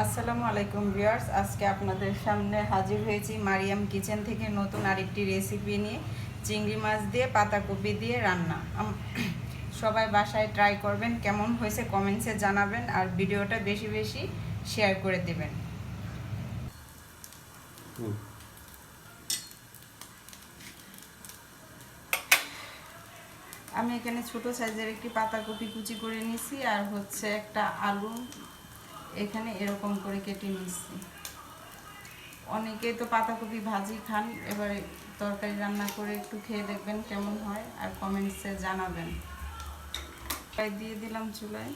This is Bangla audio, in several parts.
আসসালামু আলাইকুম ভিউয়ার্স, আজকে আপনাদের সামনে হাজির হয়েছি মারিয়াম কিচেন থেকে নতুন আরেকটি রেসিপি নিয়ে। চিংড়ি মাছ দিয়ে পাতাকপি দিয়ে রান্না। সবাই বাসায় ট্রাই করবেন, কেমন হয়েছে কমেন্টসে জানাবেন আর ভিডিওটা বেশি বেশি শেয়ার করে দেবেন। আমি এখানে ছোট সাইজের একটি পাতাকপি কুচি করে নিয়েছি আর হচ্ছে একটা আলু এখানে এরকম করে কেটে নিয়েছি। অনেকে তো পাতাকপি ভাজি খান, এবারে তরকারি রান্না করে একটু খেয়ে দেখবেন কেমন হয় আর কমেন্টসে জানাবেন। দিয়ে দিলাম চুলায়,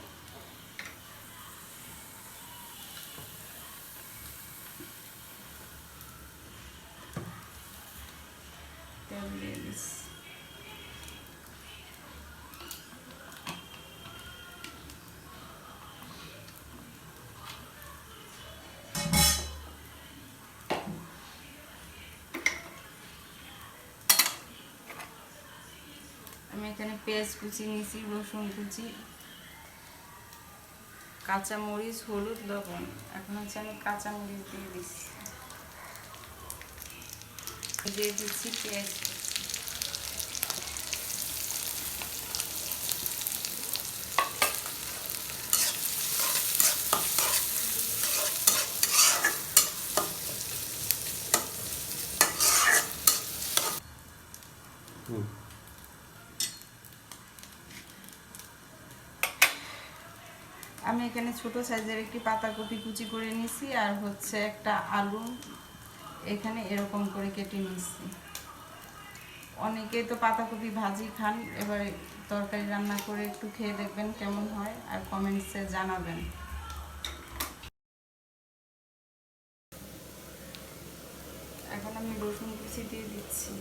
তেল দিয়ে দিচ্ছি। আমি এখানে পেঁয়াজ কুচি নিয়েছি, রসুন কুচি, কাঁচামরিচ, হলুদ, লবণ। এখন হচ্ছে আমি কাঁচামরিচ দিয়ে দিচ্ছি, দিয়ে দিচ্ছি পেঁয়াজ। আমি এখানে ছোট সাইজের একটি পাতাকপি কুচি করে নিয়েছি আর হচ্ছে একটা আলু এখানে এরকম করে কেটে নিয়েছি। অনেকে তো পাতাকপি ভাজি খান, এবারে তরকারি রান্না করে একটু খেয়ে দেখবেন কেমন হয় আর কমেন্টসে জানাবেন। এখন আমি রসুন কুচি দিয়ে দিচ্ছি,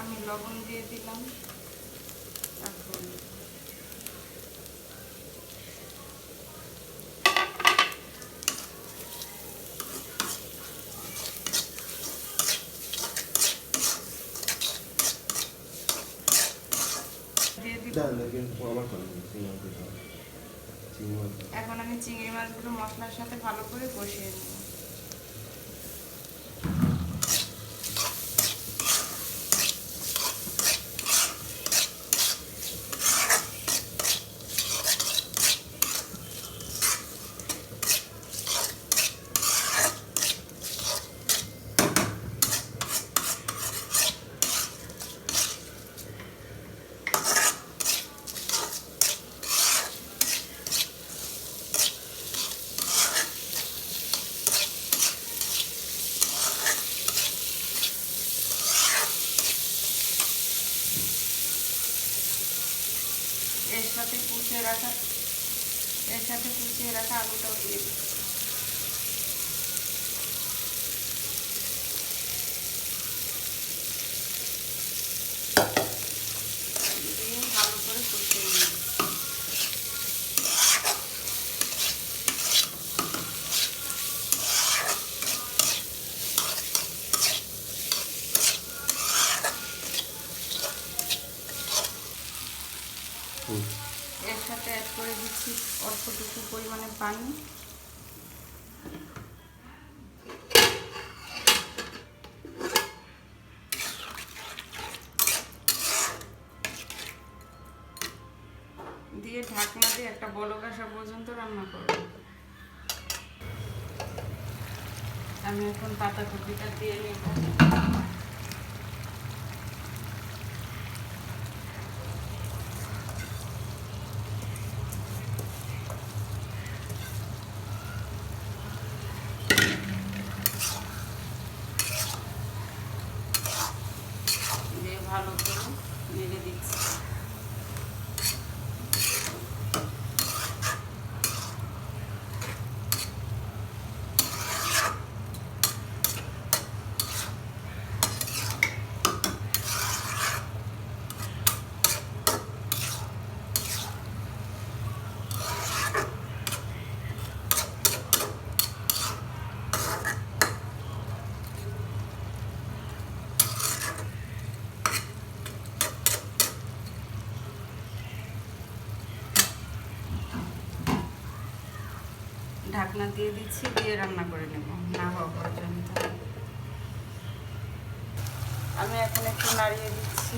আমি লবণ দিয়ে দিলাম, তারপর দিয়ে দিলাম। এখন আমি চিংড়ি মাছগুলো মশলার সাথে ভালো করে কষিয়ে নেব। এর সাথে কুচিয়ে রাখা আলুটাও দিয়ে দিচ্ছি, দিয়ে ভালো করে কষিয়ে নিই। এর সাথে অ্যাড করে দিচ্ছি অল্পটুকু পরিমাণে পানি, দিয়ে ঢাকনা দিয়ে একটা বলক আসা পর্যন্ত রান্না করব। আমি এখন পাতাকপিটা দিয়ে নেব। দিয়ে ভালো করে নেড়ে দিচ্ছি। ঢাকনা দিয়ে দিচ্ছি, দিয়ে রান্না করে নেব না হওয়া পর্যন্ত। আমি এখন একটু নাড়িয়ে দিচ্ছি।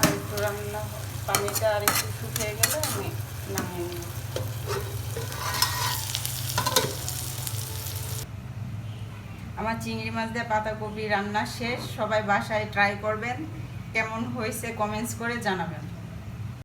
আর একটু রান্না পানিটা আর একটু শুকিয়ে গেলে আমি নামিয়ে নেব। আমার চিংড়ি মাছ দিয়ে পাতাকপি রান্না শেষ। সবাই বাসায় ট্রাই করবেন, কেমন হয়েছে কমেন্টস করে জানাবেন।